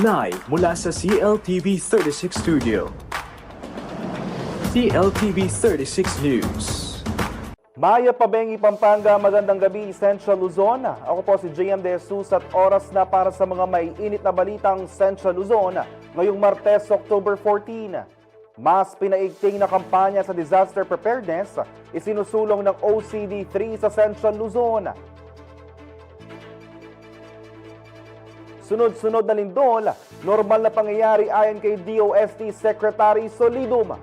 Live mula sa CLTV 36 Studio. CLTV 36 News. Maya Pabengi, Pampanga, magandang gabi, Central Luzon. Ako po si JM De Jesus at oras na para sa mga maiinit na balitang Central Luzon ngayong Martes, October 14. Mas pinaigting na kampanya sa disaster preparedness isinusulong ng OCD3 sa Central Luzon. Sunod-sunod na lindol, normal na pangyayari ayon kay DOST Secretary Solidum.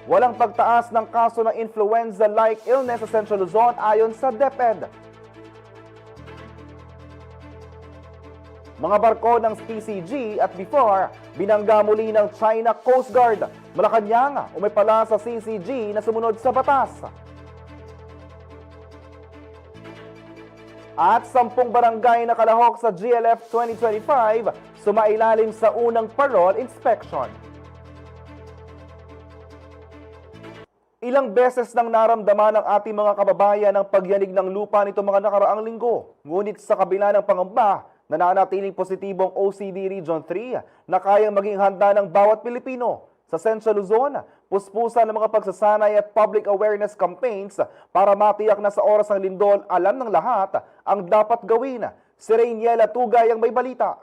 Walang pagtaas ng kaso ng influenza-like illness sa Central Luzon ayon sa DepEd. Mga barko ng PCG at before, binangga muli ng China Coast Guard. Malacanang, umipala sa CCG na sumunod sa batas. At 10 barangay na kalahok sa GLF 2025 sumailalim sa unang parol inspection. Ilang beses nang naramdaman ng ating mga kababayan ang pagyanig ng lupa nito mga nakaraang linggo. Ngunit sa kabila ng pangamba, nananatiling positibong OCD Region 3 na kayang maging handa ng bawat Pilipino. Sa Central Luzon, puspusan ng mga pagsasanay at public awareness campaigns para matiyak na sa oras ng lindol, alam ng lahat ang dapat gawin. Si Rainiela Tugay ang may balita.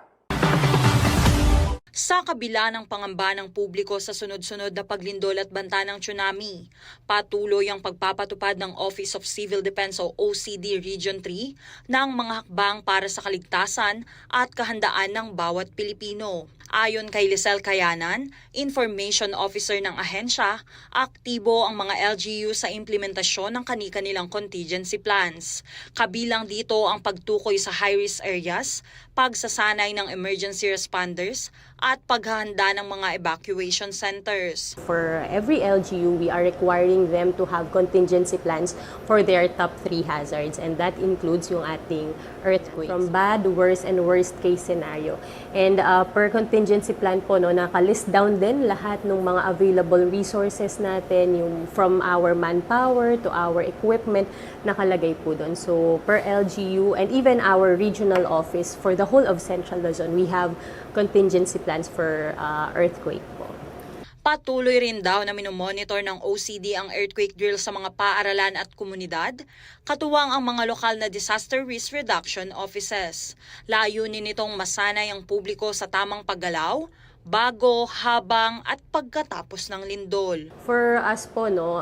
Sa kabila ng pangamba ng publiko sa sunod-sunod na paglindol at banta ng tsunami, patuloy ang pagpapatupad ng Office of Civil Defense o OCD Region 3 ng mga hakbang para sa kaligtasan at kahandaan ng bawat Pilipino. Ayon kay Lisel Kayanan, Information Officer ng ahensya, aktibo ang mga LGU sa implementasyon ng kani-kanilang contingency plans. Kabilang dito ang pagtukoy sa high-risk areas, pagsasanay ng emergency responders, at paghahanda ng mga evacuation centers. For every LGU, we are requiring them to have contingency plans for their top 3 hazards, and that includes yung ating earthquakes. From bad, worst, and worst case scenario. And per contingency plan po, no, nakalist down din lahat ng mga available resources natin, yung from our manpower to our equipment, nakalagay po doon. So per LGU and even our regional office for the whole of Central Luzon, we have contingency plans for earthquake po. Patuloy rin daw na minomonitor ng OCD ang earthquake drill sa mga paaralan at komunidad, katuwang ang mga lokal na disaster risk reduction offices. Layunin nitong masanay ang publiko sa tamang paggalaw, bago, habang at pagkatapos ng lindol. For us po, no,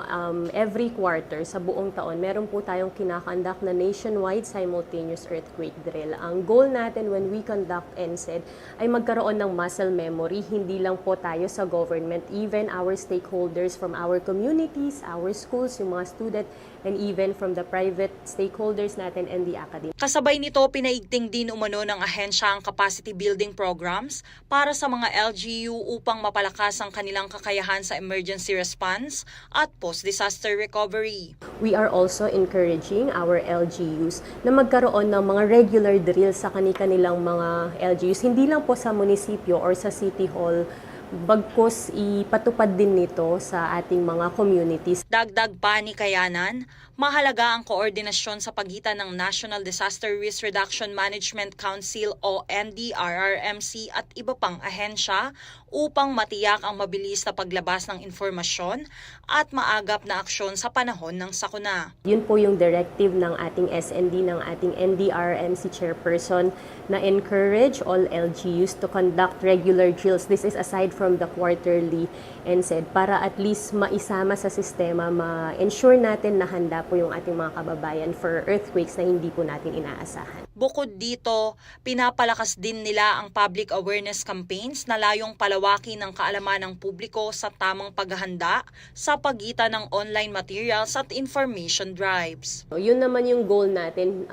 every quarter sa buong taon, meron po tayong kinakandak na nationwide simultaneous earthquake drill. Ang goal natin when we conduct NSED ay magkaroon ng muscle memory, hindi lang po tayo sa government, even our stakeholders from our communities, our schools, yung mga student, and even from the private stakeholders natin and the academy. Kasabay nito, pinaigting din umano ng ahensya ang capacity building programs para sa mga LGU upang mapalakas ang kanilang kakayahan sa emergency response at post-disaster recovery. We are also encouraging our LGUs na magkaroon ng mga regular drills sa kanilang mga LGUs, hindi lang po sa munisipyo or sa City Hall, bagkus ipatupad din nito sa ating mga communities. Dagdag pa ni Kayanan, mahalaga ang koordinasyon sa pagitan ng National Disaster Risk Reduction Management Council o NDRRMC at iba pang ahensya upang matiyak ang mabilis na paglabas ng informasyon at maagap na aksyon sa panahon ng sakuna. Yun po yung directive ng ating SND, ng ating NDRRMC chairperson, na encourage all LGUs to conduct regular drills. This is aside from the quarterly NSED para at least maisama sa sistema, ma-ensure natin na handa po yung ating mga kababayan for earthquakes na hindi po natin inaasahan. Bukod dito, pinapalakas din nila ang public awareness campaigns na layong palawakin ang kaalaman ng publiko sa tamang paghahanda sa pagitan ng online materials at information drives. Yun naman yung goal natin,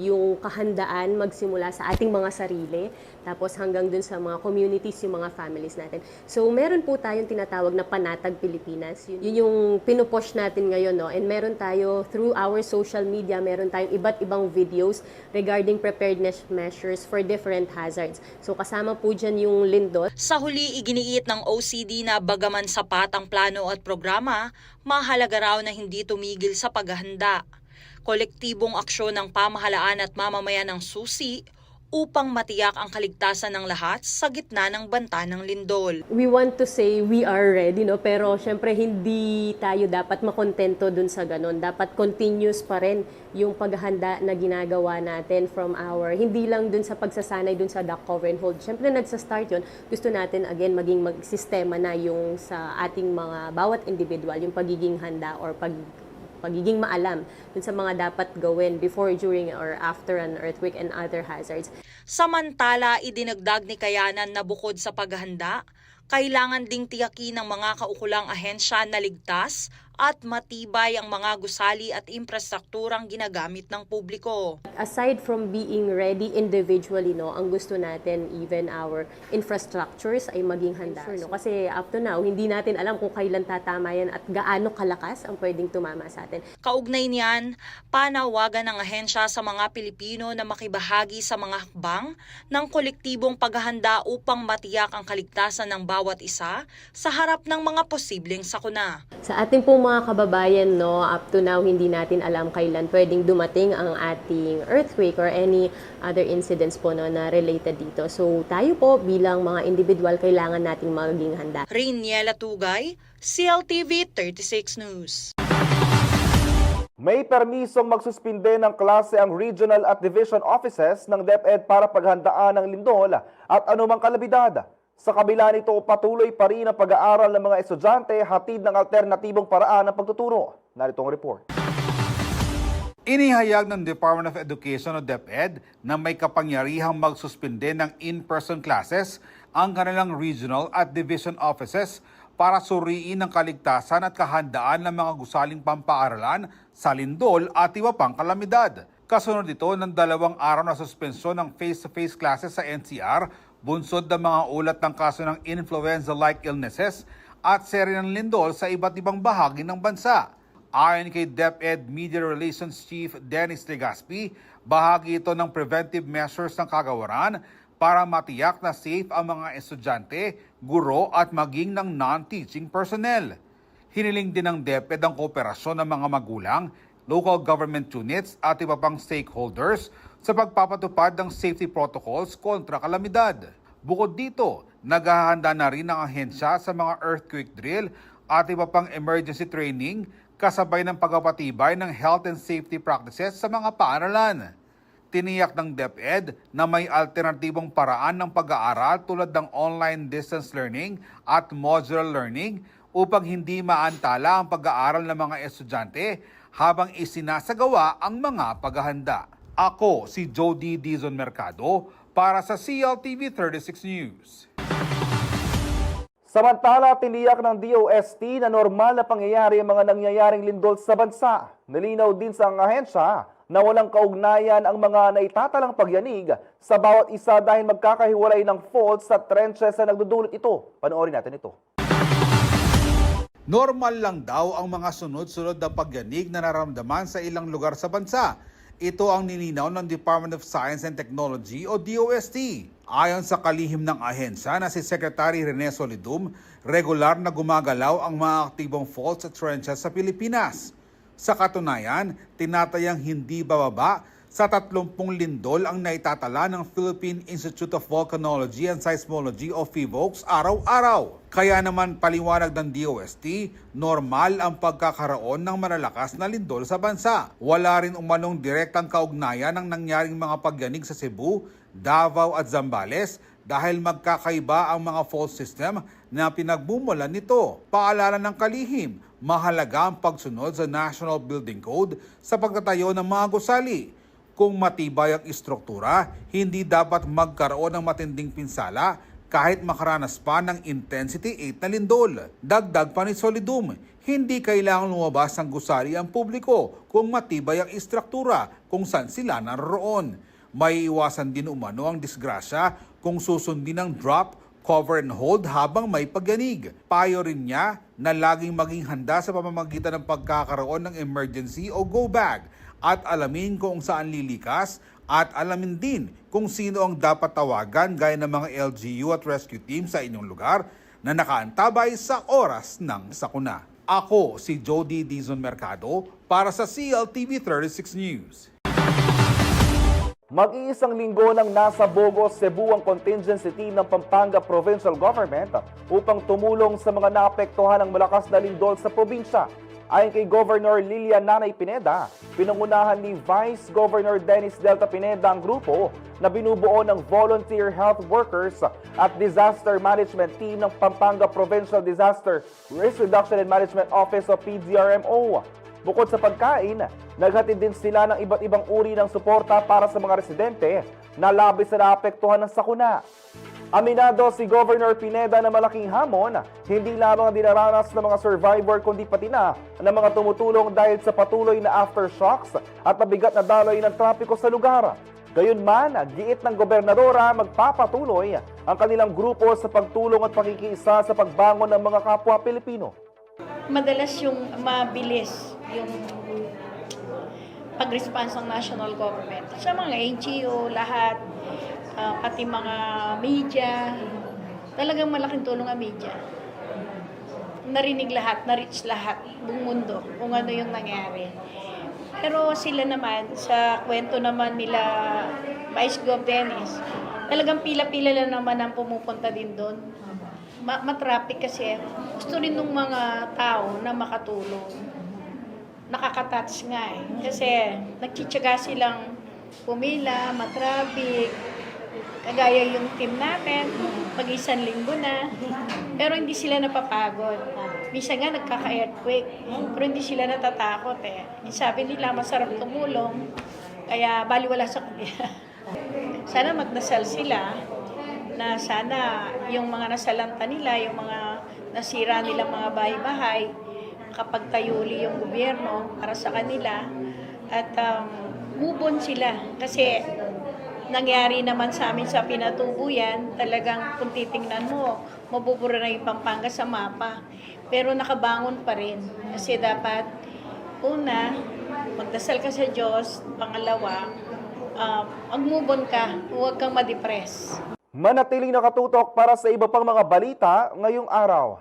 yung kahandaan magsimula sa ating mga sarili, tapos hanggang dun sa mga communities, yung mga families natin. So meron po tayong tinatawag na Panatag Pilipinas. Yun yung pinupush natin ngayon, no? And meron tayo through our social media, meron tayong iba't ibang videos regarding preparedness measures for different hazards. So kasama po dyan yung lindol. Sa huli, iginiit ng OCD na bagaman sapat ang plano at programa, mahalaga raw na hindi tumigil sa paghahanda. Kolektibong aksyon ng pamahalaan at mamamayan ng susi upang matiyak ang kaligtasan ng lahat sa gitna ng banta ng lindol. We want to say we are ready, no? Pero syempre hindi tayo dapat makontento dun sa ganun. Dapat continuous pa rin yung paghahanda na ginagawa natin from our, hindi lang dun sa pagsasanay dun sa duck cover and hold. Syempre nagsa-start yun, gusto natin again maging sistema na yung sa ating mga bawat individual, yung pagiging handa or pagiging maalam dun sa mga dapat gawin before, during, or after an earthquake and other hazards. Samantala, idinagdag ni Kayanan na bukod sa paghahanda, kailangan ding tiyakin ng mga kaukulang ahensya na ligtas at matibay ang mga gusali at infrastrukturang ginagamit ng publiko. Aside from being ready individually, no, ang gusto natin even our infrastructures ay maging handa. No? Kasi up to now, hindi natin alam kung kailan tatama yan at gaano kalakas ang pwedeng tumama sa atin. Kaugnay niyan, panawagan ng ahensya sa mga Pilipino na makibahagi sa mga hakbang ng kolektibong paghahanda upang matiyak ang kaligtasan ng bawat isa sa harap ng mga posibleng sakuna. Sa ating pong mga kababayan, no, up to now, hindi natin alam kailan pwedeng dumating ang ating earthquake or any other incidents po, no, na related dito. So tayo po bilang mga individual, kailangan nating maging handa. Riniela Tugay, CLTV 36 News. May permisong magsuspinde ng klase ang regional at division offices ng DepEd para paghandaan ng lindol at anumang kalabidad. Sa kabila nito, patuloy pa rin ang pag-aaral ng mga estudyante hatid ng alternatibong paraan ng pagtuturo. Narito ang report. Inihayag ng Department of Education o DepEd na may kapangyarihang magsuspinde ng in-person classes ang kanilang regional at division offices para suriin ang kaligtasan at kahandaan ng mga gusaling pampaaralan sa lindol at iba pang kalamidad. Kasunod ito ng 2 araw na suspensyon ng face-to-face classes sa NCR, bunsod ng mga ulat ng kaso ng influenza-like illnesses at seri ng lindol sa iba't ibang bahagi ng bansa. Ayon kay DepEd Media Relations Chief Dennis Legaspi, bahagi ito ng preventive measures ng kagawaran para matiyak na safe ang mga estudyante, guro at maging ng non-teaching personnel. Hiniling din ng DepEd ang kooperasyon ng mga magulang, local government units at iba pang stakeholders sa pagpapatupad ng safety protocols kontra kalamidad. Bukod dito, naghahanda na rin ang ahensya sa mga earthquake drill at iba pang emergency training kasabay ng pagpapatibay ng health and safety practices sa mga paaralan. Tiniyak ng DepEd na may alternatibong paraan ng pag-aaral tulad ng online distance learning at modular learning upang hindi maantala ang pag-aaral ng mga estudyante habang isinasagawa ang mga paghahanda. Ako si Jody Dizon Mercado para sa CLTV 36 News. Samantala, tiniyak ng DOST na normal na pangyayari ang mga nangyayaring lindol sa bansa. Nalinaw din sa ahensya na walang kaugnayan ang mga naitatalang pagyanig sa bawat isa dahil magkakahiwalay ng faults sa trenches na nagdudulot ito. Panoorin natin ito. Normal lang daw ang mga sunod-sunod na pagyanig na nararamdaman sa ilang lugar sa bansa. Ito ang nilinaw ng Department of Science and Technology o DOST. Ayon sa kalihim ng ahensya na si Secretary Rene Solidum, regular na gumagalaw ang mga aktibong faults at trenches sa Pilipinas. Sa katunayan, tinatayang hindi bababa sa 30 lindol ang naitatala ng Philippine Institute of Volcanology and Seismology o PHIVOLCS araw-araw. Kaya naman paliwanag ng DOST, normal ang pagkakaroon ng malalakas na lindol sa bansa. Wala rin umanong direktang kaugnayan ng nangyaring mga pagyanig sa Cebu, Davao at Zambales dahil magkakaiba ang mga fault system na pinagbumulan nito. Paalala ng kalihim, mahalaga ang pagsunod sa National Building Code sa pagtatayo ng mga gusali. Kung matibay ang istruktura, hindi dapat magkaroon ng matinding pinsala kahit makaranas pa ng intensity 8 na lindol. Dagdag pa ni Solidum, hindi kailangang lumabas ng gusali ang publiko kung matibay ang istruktura kung saan sila naroon. May iwasan din umano ang disgrasya kung susundin ng drop, cover and hold habang may pagyanig. Payo rin niya na laging maging handa sa pamamagitan ng pagkakaroon ng emergency o go bag at alamin kung saan lilikas at alamin din kung sino ang dapat tawagan gaya ng mga LGU at rescue team sa inyong lugar na nakaantabay sa oras ng sakuna. Ako si Jody Dizon Mercado para sa CLTV 36 News. Mag-iisang linggo nang nasa Bogos, Cebu ang contingency team ng Pampanga Provincial Government upang tumulong sa mga naapektuhan ng malakas na lindol sa probinsya. Ayon kay Governor Lilian Nanay Pineda, pinangunahan ni Vice Governor Dennis Delta Pineda ang grupo na binubuo ng volunteer health workers at disaster management team ng Pampanga Provincial Disaster Risk Reduction and Management Office o PDRMO. Bukod sa pagkain, naghatid din sila ng iba't ibang uri ng suporta para sa mga residente na labis na naapektuhan ng sakuna. Aminado si Governor Pineda na malaking hamon, hindi lamang ang dinaranas ng mga survivor kundi pati na ng mga tumutulong dahil sa patuloy na aftershocks at mabigat na daloy ng trapiko sa lugar. Gayunman, giit ng gobernadora magpapatuloy ang kanilang grupo sa pagtulong at pakikiisa sa pagbangon ng mga kapwa Pilipino. Madalas yung mabilis yung pag-response ng national government. Sa mga NGO, lahat, pati mga media, talagang malaking tulong ang media. Narinig lahat, na-reach lahat, buong mundo, kung ano yung nangyari. Pero sila naman, sa kwento naman nila Vice Gov Dennis, talagang pila-pila lang naman ang pumupunta din doon. Matraffic kasi. Gusto rin ng mga tao na makatulong. Nakaka-touch nga eh. Kasi nagtsitsaga silang pumila, matraffic. Kagaya yung team natin, mag-isang linggo na. Pero hindi sila napapagod. Minsan nga nagkaka-earthquake. Pero hindi sila natatakot eh. Sabi nila masarap tumulong. Kaya baliwala sa kanila. Sana magdasal sila na sana yung mga nasalanta nila, yung mga nasira nilang mga bahay-bahay, kapag tayuli yung gobyerno para sa kanila at move on sila. Kasi nangyari naman sa amin sa Pinatubuyan, talagang kung titingnan mo, mabubura na yung Pampanga sa mapa. Pero nakabangon pa rin. Kasi dapat, una, magdasal ka sa Diyos, pangalawa, mag-move on ka, huwag kang ma-depress. Manatiling nakatutok para sa iba pang mga balita ngayong araw.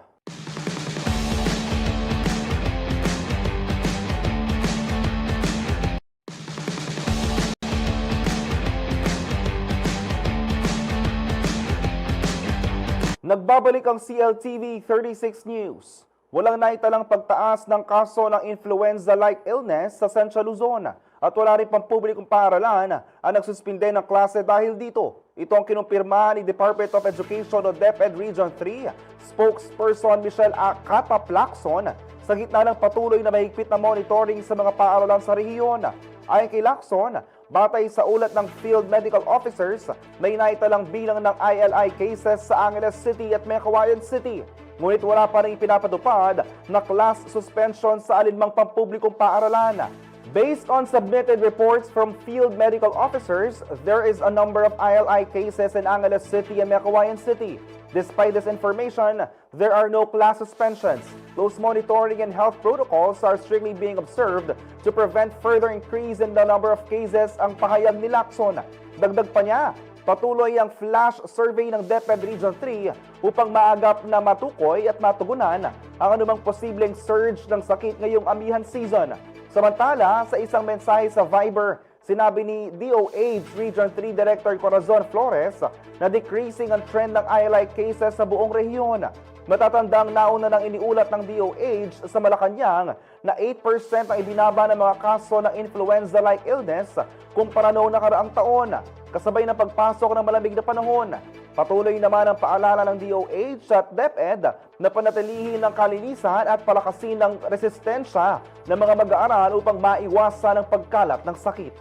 Nagbabalik ang CLTV 36 News. Walang naitalang pagtaas ng kaso ng influenza-like illness sa Central Luzon at wala rin pang publikong paaralan ang nagsuspinde ng klase dahil dito. Ito ang kinumpirma ni Department of Education o DepEd Region 3 spokesperson Michelle Cataplacson sa gitna ng patuloy na mahigpit na monitoring sa mga paaralan sa rehiyon. Ayon kay Lacson, batay sa ulat ng field medical officers, may naitalang bilang ng ILI cases sa Angeles City at Mequayan City. Ngunit wala pa rin ipinapatupad na class suspension sa alinmang pampublikong paaralan. Based on submitted reports from field medical officers, there is a number of ILI cases in Angeles City and Mequayan City. Despite this information, there are no class suspensions. Close monitoring and health protocols are strictly being observed to prevent further increase in the number of cases ang pahayag ni Lacson. Dagdag pa niya, patuloy ang flash survey ng DepEd Region 3 upang maagap na matukoy at matugunan ang anumang posibleng surge ng sakit ngayong amihan season. Samantala, sa isang mensahe sa Viber, sinabi ni DOH Region 3 Director Corazon Flores na decreasing ang trend ng ILI cases sa buong rehiyon. Matatandang nauna nang iniulat ng DOH sa Malacanang na 8% ang ibinaba ng mga kaso ng influenza-like illness kumpara noong nakaraang taon, kasabay ng pagpasok ng malamig na panahon. Patuloy naman ang paalala ng DOH at DepEd na panatilihin ng kalinisan at palakasin ng resistensya ng mga mag-aaral upang maiwasan ang pagkalat ng sakit.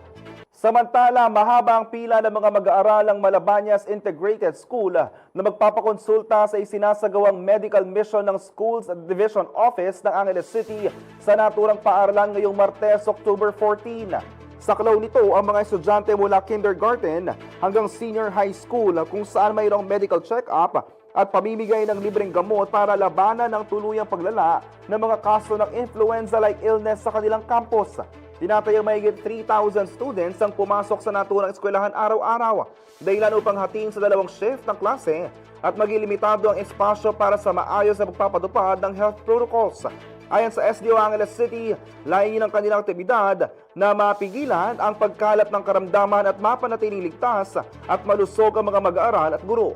Samantala, mahaba ang pila ng mga mag-aaralang Malabanyas Integrated School na magpapakonsulta sa isinasagawang medical mission ng Schools Division Office ng Angeles City sa naturang paaralan ngayong Martes, October 14. Saklaw nito ang mga estudyante mula kindergarten hanggang senior high school kung saan mayroong medical check-up at pamimigay ng libreng gamot para labanan ng tuluyang paglala ng mga kaso ng influenza-like illness sa kanilang campus. Tinatayang mahigit 3,000 students ang pumasok sa naturang eskwelahan araw-araw, dahilan upang hatiin sa dalawang shift ng klase at maging limitado ang espasyo para sa maayos na pagpapatupad ng health protocols. Ayon sa SDO Angeles City, layunin ng kanilang aktibidad na mapigilan ang pagkalat ng karamdaman at mapanatiling ligtas at malusog ang mga mag-aaral at guro.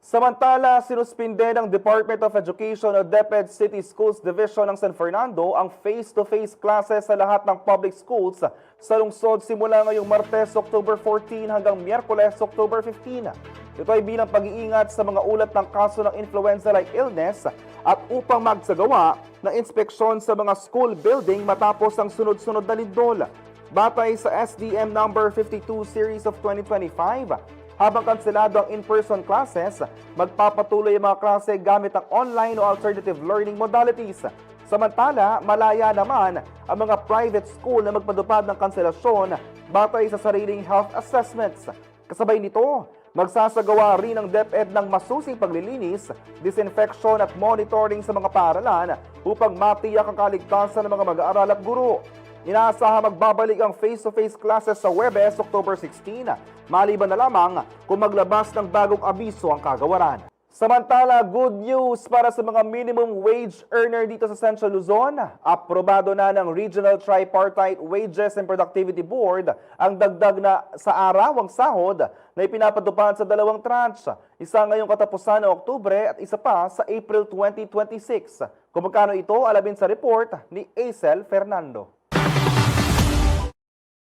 Samantala, sinuspinde ng Department of Education o DepEd City Schools Division ng San Fernando ang face-to-face classes sa lahat ng public schools sa lungsod simula ngayong Martes, October 14 hanggang Miyerkules, October 15. Ito ay bilang pag-iingat sa mga ulat ng kaso ng influenza-like illness at upang magsagawa ng inspeksyon sa mga school building matapos ang sunod-sunod na lindol. Batay sa SDM number 52 series of 2025, habang kanselado ang in-person classes, magpapatuloy ang mga klase gamit ang online o alternative learning modalities. Samantala, malaya naman ang mga private school na magpadupad ng kanselasyon batay sa sariling health assessments. Kasabay nito, magsasagawa rin ang DepEd ng masusing paglilinis, disinfection at monitoring sa mga paaralan upang matiyak ang kaligtasan ng mga mag-aaral at guro. Inaasahan magbabalik ang face-to-face classes sa Huwebes, October 16, maliban na lamang kung maglabas ng bagong abiso ang kagawaran. Samantala, good news para sa mga minimum wage earner dito sa Central Luzon. Aprobado na ng Regional Tripartite Wages and Productivity Board ang dagdag na sa arawang sahod na ipinapatupad sa dalawang tranche. Isa ngayong katapusan ng Oktubre at isa pa sa April 2026. Kung magkano ito, alamin sa report ni Acel Fernando.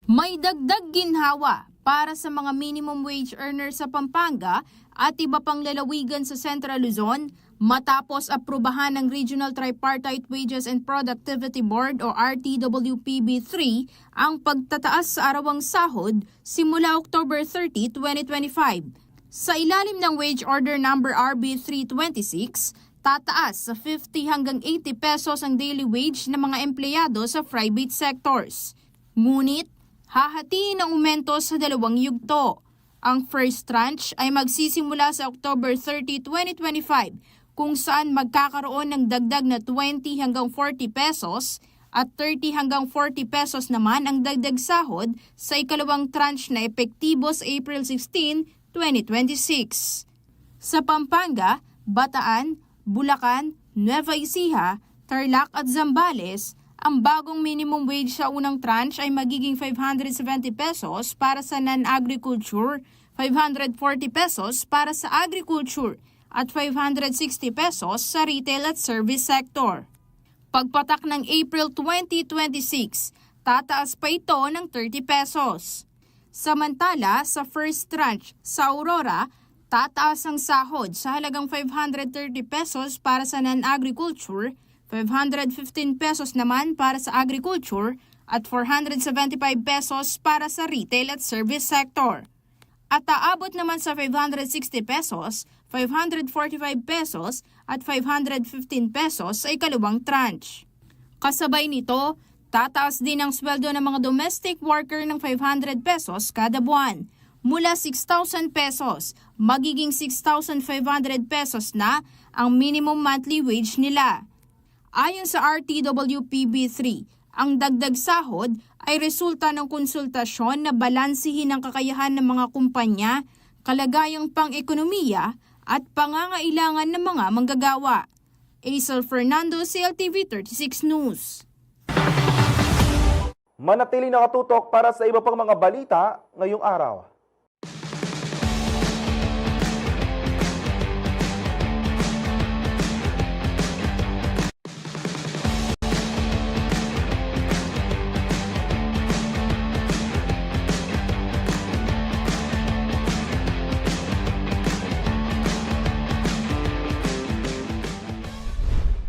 May dagdag ginhawa para sa mga minimum wage earners sa Pampanga at iba pang lalawigan sa Central Luzon matapos aprubahan ng Regional Tripartite Wages and Productivity Board o RTWPB3 ang pagtataas sa arawang sahod simula October 30, 2025. Sa ilalim ng Wage Order Number RB326, tataas sa 50 hanggang 80 pesos ang daily wage ng mga empleyado sa private sectors. Ngunit, hahatiin ang aumento sa dalawang yugto. Ang first tranche ay magsisimula sa October 30, 2025 kung saan magkakaroon ng dagdag na 20 hanggang 40 pesos at 30 hanggang 40 pesos naman ang dagdag sahod sa ikalawang tranche na epektibo sa April 16, 2026. Sa Pampanga, Bataan, Bulacan, Nueva Ecija, Tarlac at Zambales, ang bagong minimum wage sa unang tranche ay magiging 570 pesos para sa non-agriculture, 540 pesos para sa agriculture, at 560 pesos sa retail at service sector. Pagpatak ng April 2026, tataas pa ito ng 30 pesos. Samantala, sa first tranche sa Aurora, tataas ang sahod sa halagang 530 pesos para sa non-agriculture, 515 pesos naman para sa agriculture at 475 pesos para sa retail at service sector. At aabot naman sa 560 pesos, 545 pesos at 515 pesos sa ikalawang tranche. Kasabay nito, tataas din ang sweldo ng mga domestic worker ng 500 pesos kada buwan. Mula 6,000 pesos, magiging 6,500 pesos na ang minimum monthly wage nila. Ayon sa RTWPB3, ang dagdag sahod ay resulta ng konsultasyon na balansihin ang kakayahan ng mga kumpanya, kalagayang pang-ekonomiya at pangangailangan ng mga manggagawa. Acel Fernando, CLTV 36 News. Manatiling nakatutok para sa iba pang mga balita ngayong araw.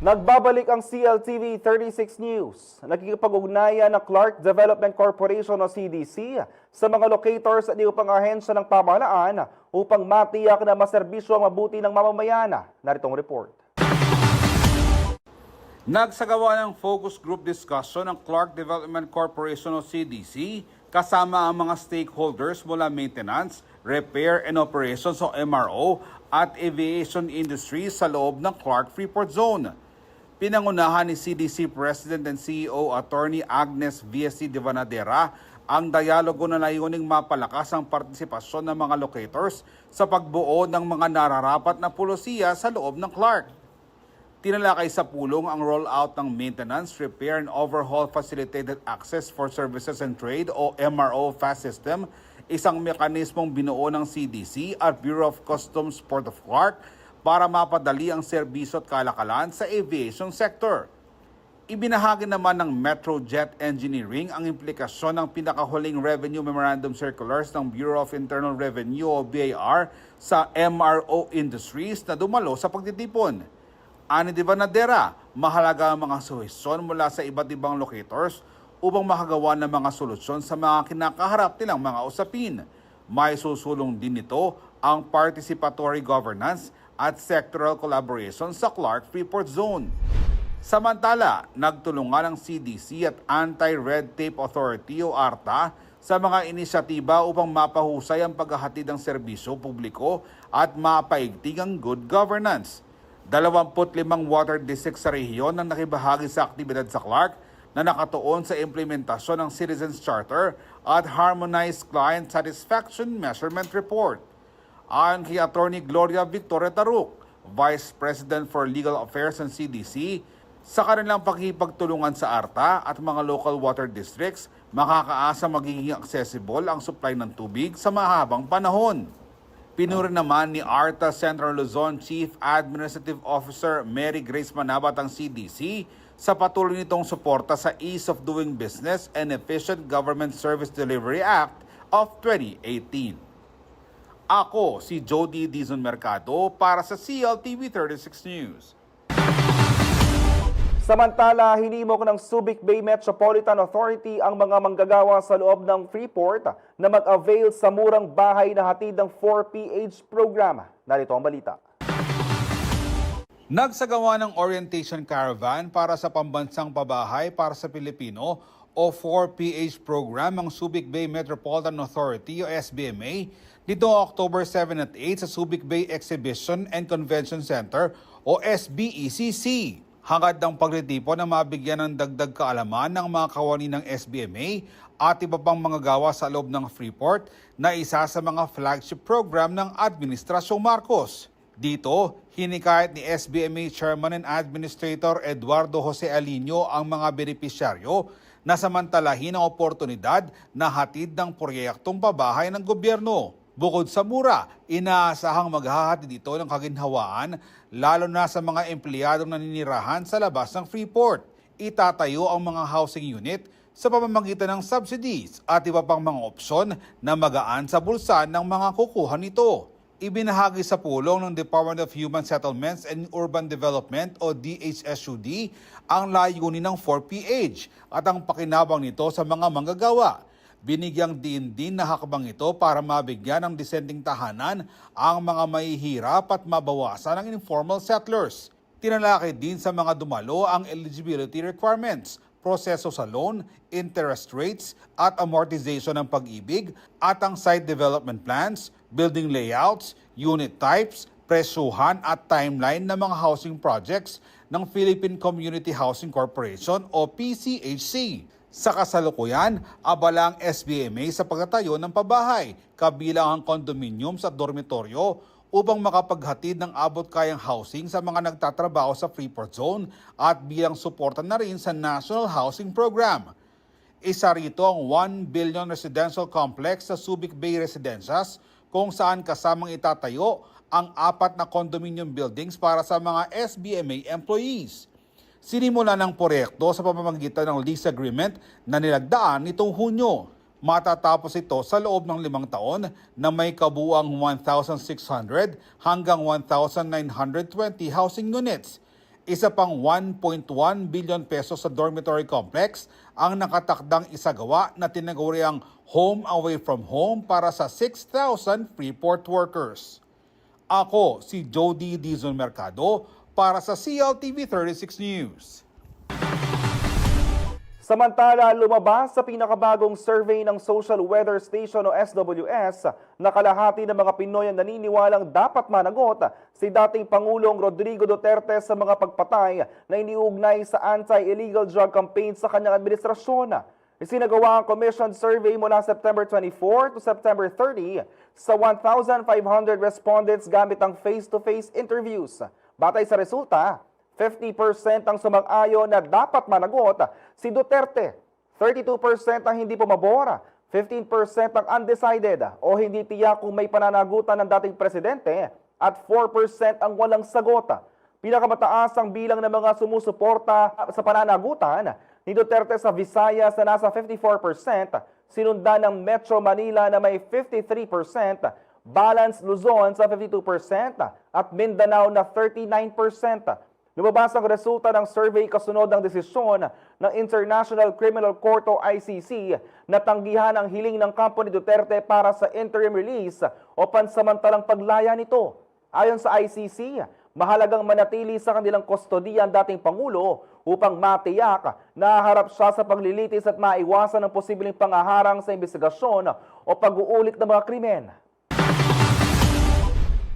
Nagbabalik ang CLTV 36 News. Nakikipag-ugnayan ng Clark Development Corporation o CDC sa mga locators at iba pang ahensya ng pamahalaan upang matiyak na maserbisyo ang mabuti ng mamamayan. Naritong report. Nagsagawa ng focus group discussion ng Clark Development Corporation o CDC kasama ang mga stakeholders mula maintenance, repair and operations o MRO at aviation industry sa loob ng Clark Freeport Zone. Pinangunahan ni CDC President and CEO Attorney Agnes VSC Devanadera ang dialogo na layuning mapalakas ang partisipasyon ng mga locators sa pagbuo ng mga nararapat na pulisiya sa loob ng Clark. Tinalakay sa pulong ang rollout ng Maintenance, Repair and Overhaul Facilitated Access for Services and Trade o MRO FAST System, isang mekanismong binuo ng CDC at Bureau of Customs Port of Clark para mapadali ang serbisyo at kalakalan sa aviation sector. Ibinahagi naman ng Metrojet Engineering ang implikasyon ng pinakahuling Revenue Memorandum Circulars ng Bureau of Internal Revenue o BIR sa MRO industries na dumalo sa pagtitipon. Ani de Banadera, mahalaga ang mga suhesyon mula sa iba't ibang locators upang makagawa ng mga solusyon sa mga kinakaharap nilang mga usapin. May susulong din nito ang participatory governance at sectoral collaboration sa Clark Freeport Zone. Samantala, nagtulungan ang CDC at Anti-Red Tape Authority o ARTA sa mga inisyatiba upang mapahusay ang paghahatid ng serbisyo publiko at mapaigting ang good governance. 25 water districts sa rehiyon ang nakibahagi sa aktibidad sa Clark na nakatuon sa implementasyon ng Citizens Charter at Harmonized Client Satisfaction Measurement Report. Ayon kay Attorney Gloria Victoria Taruk, Vice President for Legal Affairs ng CDC, sa kanilang pakikipagtulungan sa ARTA at mga local water districts, makakaasa magiging accessible ang supply ng tubig sa mahabang panahon. Pinuri naman ni ARTA Central Luzon Chief Administrative Officer Mary Grace Manabat ang CDC sa patuloy nitong suporta sa Ease of Doing Business and Efficient Government Service Delivery Act of 2018. Ako si Jody Dizon Mercado para sa CLTV 36 News. Samantala, hinimok ng Subic Bay Metropolitan Authority ang mga manggagawa sa loob ng Freeport na mag-avail sa murang bahay na hatid ng 4PH program. Narito ang balita. Nagsagawa ng orientation caravan para sa pambansang pabahay para sa Pilipino o 4PH program ang Subic Bay Metropolitan Authority o SBMA nito October 7 at 8 sa Subic Bay Exhibition and Convention Center o SBECC. Hangad ng pagtitipon na mabigyan ng dagdag kaalaman ng mga kawani ng SBMA at iba pang mga gawa sa loob ng Freeport na isa sa mga flagship program ng Administrasyong Marcos. Dito, hinikayat ni SBMA Chairman and Administrator Eduardo Jose Alino ang mga benepisyaryo na samantalahin ang oportunidad na hatid ng proyektong pabahay ng gobyerno. Bukod sa mura, inaasahang maghahatid ito ng kaginhawaan lalo na sa mga empleyadong naninirahan sa labas ng Freeport. Itatayo ang mga housing unit sa pamamagitan ng subsidies at iba pang mga opsyon na magaan sa bulsa ng mga kukuha nito. Ibinahagi sa pulong ng Department of Human Settlements and Urban Development o DHSUD ang layunin ng 4PH at ang pakinabang nito sa mga manggagawa. Binigyang din na hakbang ito para mabigyan ng disenteng tahanan ang mga mahihirap at mabawasan ang informal settlers. Tinalakay din sa mga dumalo ang eligibility requirements, proseso sa loan, interest rates at amortization ng pag-ibig at ang site development plans, building layouts, unit types, presyuhan at timeline ng mga housing projects ng Philippine Community Housing Corporation o PCHC. Sa kasalukuyan, abala ang SBMA sa pagtatayo ng pabahay, kabilang ang condominiums at dormitoryo upang makapaghatid ng abot-kayang housing sa mga nagtatrabaho sa Freeport Zone at bilang suporta na rin sa National Housing Program. Isa rito ang 1 billion residential complex sa Subic Bay Residencias kung saan kasamang itatayo ang 4 na condominium buildings para sa mga SBMA employees. Sinimula ng proyekto sa pamamagitan ng lease agreement na nilagdaan nitong Hunyo. Matatapos ito sa loob ng 5 taon na may kabuuang 1,600 hanggang 1,920 housing units. Isa pang 1.1 billion pesos sa dormitory complex ang nakatakdang isagawa na tinaguriang home away from home para sa 6,000 Freeport workers. Ako si Jody Dizon Mercado para sa CLTV 36 News. Samantala, lumabas sa pinakabagong survey ng Social Weather Station o SWS na kalahati ng mga Pinoy ang naniniwalang dapat managot si dating Pangulong Rodrigo Duterte sa mga pagpatay na iniugnay sa anti-illegal drug campaign sa kanyang administrasyon. Isinagawa ang commission survey mula September 24 to September 30 sa 1,500 respondents gamit ang face-to-face interviews. Batay sa resulta, 50% ang sumang-ayon na dapat managot si Duterte. 32% ang hindi pumabor, 15% ang undecided o hindi tiyak kung may pananagutan ng dating presidente at 4% ang walang sagot. Pinakamataas ang bilang ng mga sumusuporta sa pananagutan ni Duterte sa Visayas na nasa 54%, sinundan ng Metro Manila na may 53%, Balance Luzon sa 52% at Mindanao na 39%. Lumabas ang resulta ng survey kasunod ng desisyon ng International Criminal Court o ICC na tanggihan ang hiling ng kampo ni Duterte para sa interim release o pansamantalang paglaya nito. Ayon sa ICC, mahalagang manatili sa kanilang kustodiya ang dating Pangulo upang matiyak na harap siya sa paglilitis at maiwasan ang posibleng pangaharang sa investigasyon o pag-uulit ng mga krimen.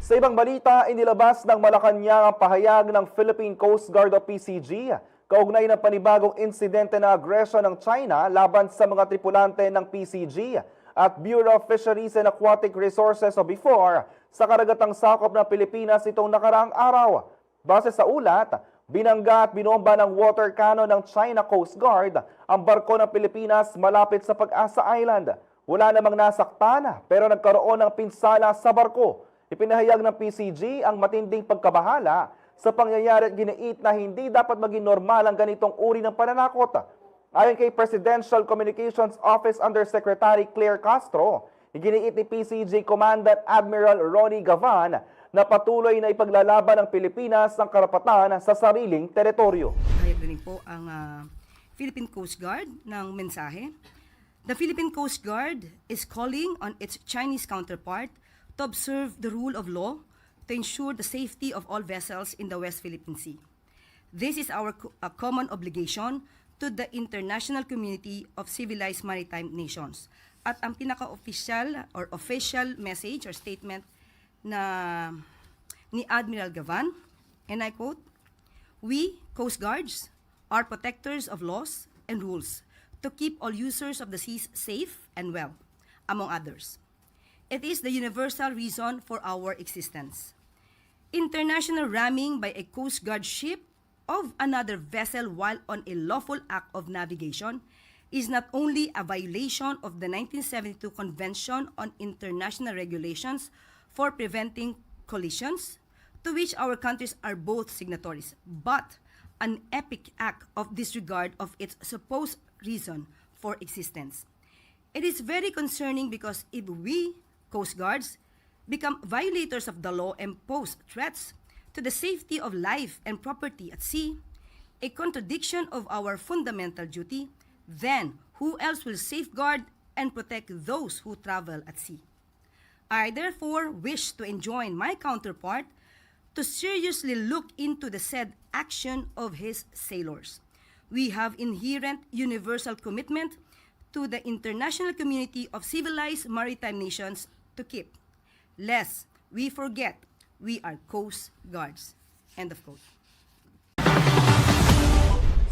Sa ibang balita, inilabas ng Malacanang ang pahayag ng Philippine Coast Guard o PCG kaugnay ng panibagong insidente na agresyon ng China laban sa mga tripulante ng PCG at Bureau of Fisheries and Aquatic Resources o BIFOR sa karagatang sakop ng Pilipinas itong nakaraang araw. Base sa ulat, binangga at binomba ng water cannon ng China Coast Guard ang barko ng Pilipinas malapit sa Pag-asa Island. Wala namang nasaktan pero nagkaroon ng pinsala sa barko. Ipinahayag ng PCG ang matinding pagkabahala sa pangyayari at giniit na hindi dapat maging normal ang ganitong uri ng pananakot. Ayon kay Presidential Communications Office Undersecretary Claire Castro, iginiit ni PCG Commandant Admiral Ronnie Gavan na patuloy na ipaglalaban ng Pilipinas ang karapatan sa sariling teritoryo. Hayag din po ang Philippine Coast Guard ng mensahe. The Philippine Coast Guard is calling on its Chinese counterpart to observe the rule of law to ensure the safety of all vessels in the West Philippine Sea. This is our common obligation to the international community of civilized maritime nations. At ang pinaka-official or official message or statement na ni Admiral Gavan, and I quote, "We, Coast Guards, are protectors of laws and rules to keep all users of the seas safe and well, among others. It is the universal reason for our existence. International ramming by a Coast Guard ship of another vessel while on a lawful act of navigation is not only a violation of the 1972 Convention on International Regulations for Preventing Collisions, to which our countries are both signatories, but an epic act of disregard of its supposed reason for existence. It is very concerning because if we, Coast Guards, become violators of the law and pose threats to the safety of life and property at sea, a contradiction of our fundamental duty, then who else will safeguard and protect those who travel at sea? I therefore wish to enjoin my counterpart to seriously look into the said action of his sailors. We have inherent universal commitment to the international community of civilized maritime nations to keep, lest we forget we are Coast Guards." End of quote.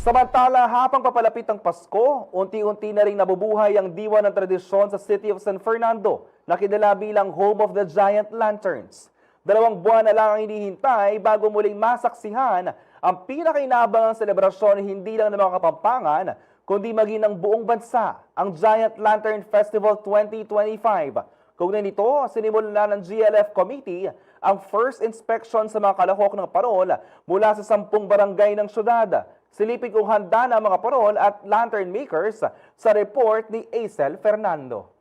Samantala, habang papalapit ang Pasko, unti-unti na rin nabubuhay ang diwa ng tradisyon sa City of San Fernando na kilala bilang Home of the Giant Lanterns. 2 buwan na lang ang hinihintay bago muling masaksihan ang pinakainabangang selebrasyon hindi lang ng mga Kapampangan, kundi maging ng buong bansa, ang Giant Lantern Festival 2025. Kaugnay nito, sinimulan ng GLF Committee ang first inspection sa mga kalahok ng parol mula sa 10 barangay ng syudad. Silipin kung handa na ang mga parol at lantern makers sa report ni Acel Fernando.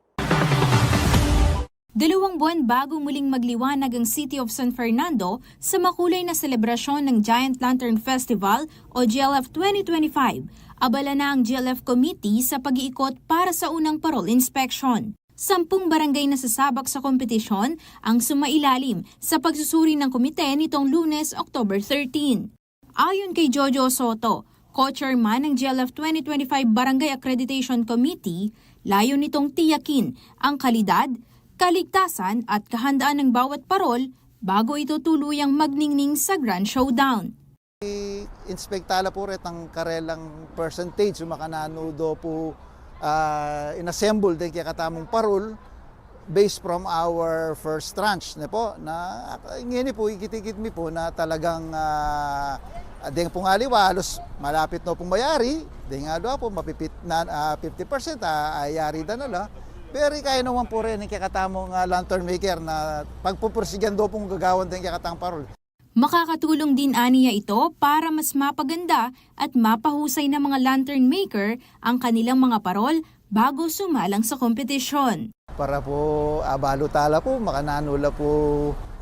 2 buwan bago muling magliwanag ang City of San Fernando sa makulay na selebrasyon ng Giant Lantern Festival o GLF 2025, abala na ang GLF Committee sa pag-iikot para sa unang parol inspection. 10 barangay na sasabak sa kompetisyon ang sumailalim sa pagsusuri ng komite nitong Lunes, October 13. Ayon kay Jojo Soto, co-chairman ng GLF 2025 Barangay Accreditation Committee, layo nitong tiyakin ang kalidad, kaligtasan at kahandaan ng bawat parol bago ito tuluyang magningning sa Grand Showdown. Inspektala po rin ang karelang percentage makananudo po inassemble din kaya katamong parol based from our first tranche na po na ngini po ikitikit mi po na talagang Deng pong aliwa, halos malapit na pong mayari. Deng aliwa po, mapipit na 50% ayari na nila. Pero kaya naman po rin yung kakatamong lantern maker na pagpupursigan do pong gagawan din kakatang parol. Makakatulong din aniya ito para mas mapaganda at mapahusay na mga lantern maker ang kanilang mga parol bago sumalang sa kompetisyon. Para po abalutala po, makananula po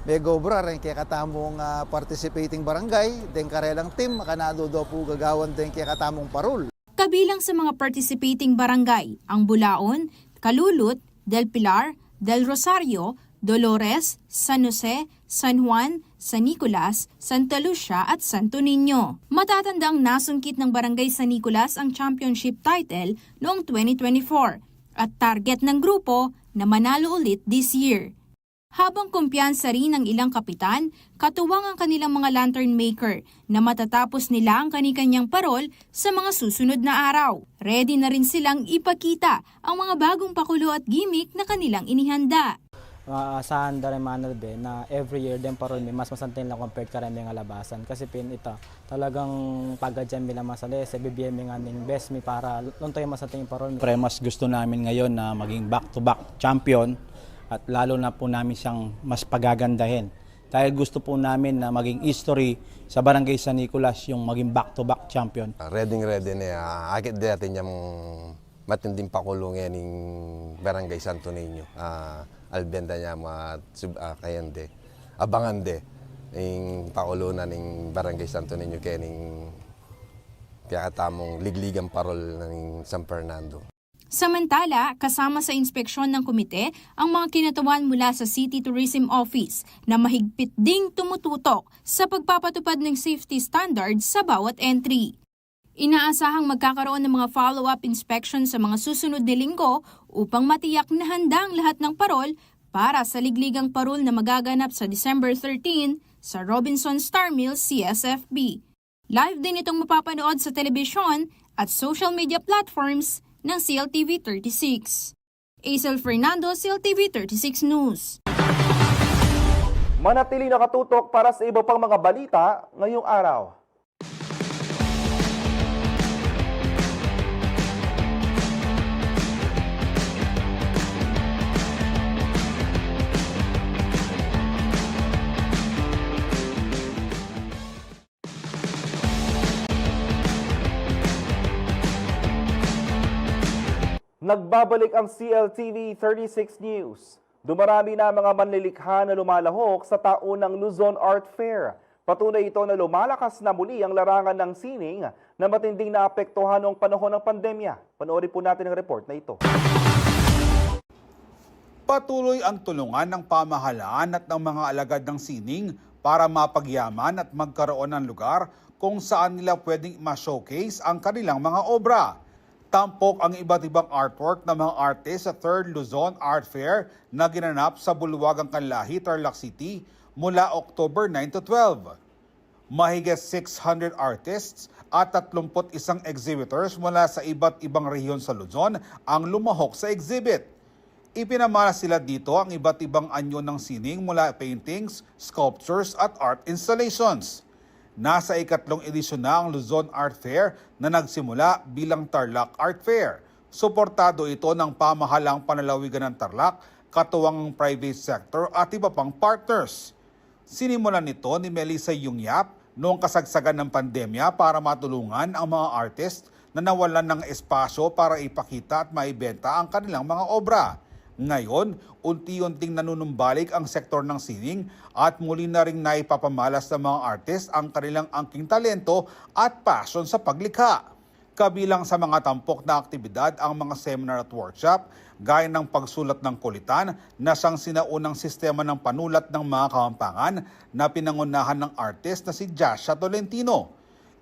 megobra rin kaya katamong participating barangay, den karelang team, makanado do po gagawan din kaya katamong parol. Kabilang sa mga participating barangay, ang Bulaon, Calulut, Del Pilar, Del Rosario, Dolores, San Jose, San Juan, San Nicolas, Santa Lucia at Santo Niño. Matatandang nasungkit ng Barangay San Nicolas ang championship title noong 2024 at target ng grupo na manalo ulit this year. Habang kumpiyansa rin ng ilang kapitan, katuwang ang kanilang mga lantern maker na matatapos nila ang kani-kanyang parol sa mga susunod na araw. Ready na rin silang ipakita ang mga bagong pakulo at gimmick na kanilang inihanda. Saan dari manal be na every year din parol may mas masantin lang compared karami nga labasan kasi pin ita talagang pagadyan bilang masali sa BBM nga ning best mi para luntoy masantin parol. Pre mas gusto namin ngayon na maging back-to-back champion at lalo na po namin siyang mas pagagandahin. Dahil gusto po namin na maging history sa Barangay San Nicolas yung maging back-to-back champion. Ready na akit dati niyang matinding pakulong yan ng Barangay Santo Niño. Albenda niya kayande, abangande, yung pakulunan ng Barangay Santo Niño kaya katamong ligligang parol ng San Fernando. Samantala, kasama sa inspeksyon ng komite ang mga kinatawan mula sa City Tourism Office na mahigpit ding tumututok sa pagpapatupad ng safety standards sa bawat entry. Inaasahang magkakaroon ng mga follow-up inspection sa mga susunod na linggo upang matiyak na handa ang lahat ng parol para sa ligligang parol na magaganap sa December 13 sa Robinson Star Mills, CSFB. Live din itong mapapanood sa telebisyon at social media platforms ng CLTV 36. Aisel Fernando, CLTV 36 News. Manatili nakatutok para sa iba pang mga balita ngayong araw. Nagbabalik ang CLTV 36 News. Dumarami na mga manlilikha na lumalahok sa taunang Luzon Art Fair. Patunay ito na lumalakas na muli ang larangan ng sining na matinding naapektuhan noong panahon ng pandemya. Panoorin po natin ang report na ito. Patuloy ang tulungan ng pamahalaan at ng mga alagad ng sining para mapagyaman at magkaroon ng lugar kung saan nila pwedeng ma-showcase ang kanilang mga obra. Tampok ang iba't ibang artwork ng mga artist sa 3rd Luzon Art Fair na ginanap sa Bulwagang Kanlahi, Tarlac City mula October 9 to 12. Mahigit 600 artists at 31 exhibitors mula sa iba't ibang rehiyon sa Luzon ang lumahok sa exhibit. Ipinamana sila dito ang iba't ibang anyo ng sining mula paintings, sculptures at art installations. Nasa ikatlong edisyon na ang Luzon Art Fair na nagsimula bilang Tarlac Art Fair. Suportado ito ng pamahalang panlalawigan ng Tarlac, katuwang private sector at iba pang partners. Sinimulan nito ni Melissa Yungyap noong kasagsagan ng pandemya para matulungan ang mga artist na nawalan ng espasyo para ipakita at maibenta ang kanilang mga obra. Ngayon, unti-unting nanunumbalik ang sektor ng sining at muli na ring naipapamalas ng mga artist ang kanilang angking talento at passion sa paglikha. Kabilang sa mga tampok na aktibidad ang mga seminar at workshop, gaya ng pagsulat ng kulitan na siyang sinaunang sistema ng panulat ng mga Kapampangan na pinangunahan ng artist na si Jasha Tolentino.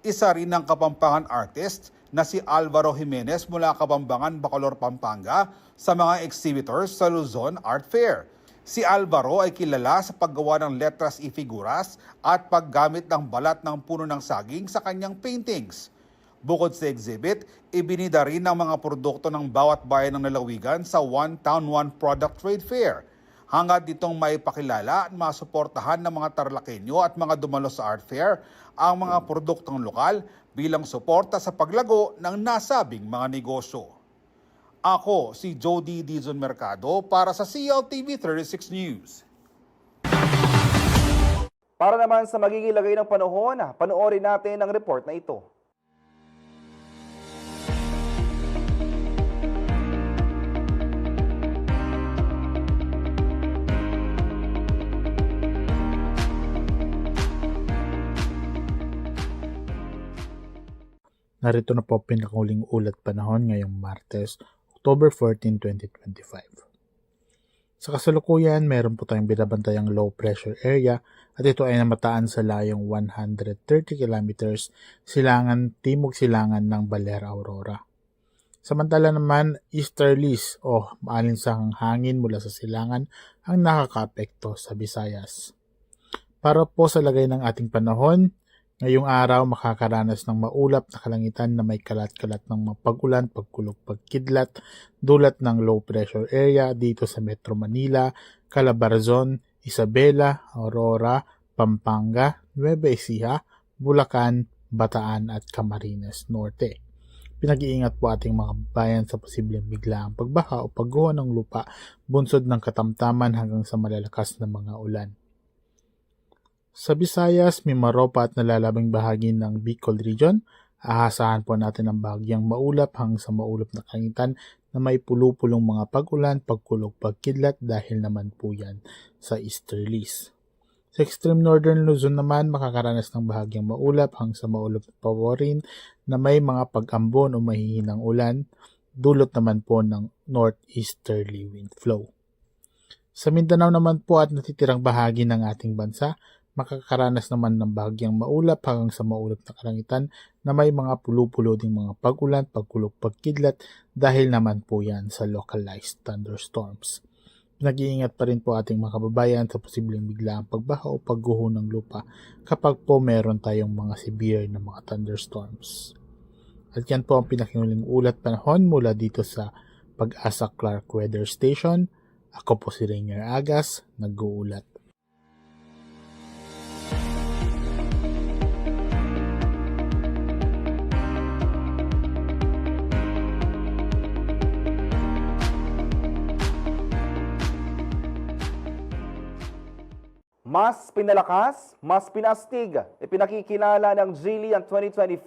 Isa rin ng Kapampangan artist na si Alvaro Jimenez mula Kapampangan, Bacolor, Pampanga sa mga exhibitors sa Luzon Art Fair. Si Alvaro ay kilala sa paggawa ng letras y figuras at paggamit ng balat ng puno ng saging sa kanyang paintings. Bukod sa exhibit, ibinida rin ang mga produkto ng bawat bayan ng lalawigan sa One Town One Product Trade Fair. Hangad ditong maipakilala at masuportahan ng mga Tarlakenyo at mga dumalo sa art fair ang mga produktong lokal bilang suporta sa paglago ng nasabing mga negosyo. Ako si Jody Dizon Mercado para sa CLTV 36 News. Para naman sa magiging lagay ng panahon, panoorin natin ang report na ito. Narito na po ang pinakahuling ulat panahon ngayong Martes, October 14, 2025. Sa kasalukuyan, meron po tayong binabantayang low pressure area at ito ay namataan sa layong 130 kilometers timog silangan ng Balera Aurora. Samantala naman, easterlies o maalinsahang hangin mula sa silangan ang nakakaapekto sa Visayas. Para po sa lagay ng ating panahon, ngayong araw makakaranas ng maulap na kalangitan na may kalat-kalat ng pag-ulan, pagkulog, pagkidlat, dulot ng low pressure area dito sa Metro Manila, Calabarzon, Isabela, Aurora, Pampanga, Nueva Ecija, Bulacan, Bataan at Camarines Norte. Pinag-iingat po ating mga bayan sa posibleng biglaang pagbaha o pagguho ng lupa, bunsod ng katamtaman hanggang sa malalakas na mga ulan. Sa Visayas, Mimaropa at nalalabing bahagi ng Bicol Region, aasahan po natin ang bahagyang maulap hanggang sa maulap na kalangitan na may pulo-pulong mga pag-ulan, pagkulog, pagkidlat dahil naman po yan sa easterlies. Sa extreme northern Luzon naman, makakaranas ng bahagyang maulap hanggang sa maulap na paworin na may mga pag-ambon o mahihinang ulan, dulot naman po ng northeasterly wind flow. Sa Mindanao naman po at natitirang bahagi ng ating bansa, makakaranas naman ng bahagyang maulap hanggang sa maulap na kalangitan na may mga pulo-pulo ding mga pag-ulan, pagkulog, pagkidlat dahil naman po yan sa localized thunderstorms. Nag-iingat pa rin po ating mga kababayan sa posibleng biglaang pagbaha o pagguho ng lupa kapag po meron tayong mga severe na mga thunderstorms. At yan po ang pinakahuling ulat panahon mula dito sa Pag-asa Clark Weather Station. Ako po si Rainier Agas, nag-uulat. Mas pinalakas, mas pinastig, ipinakikilala ng Geely ang 2025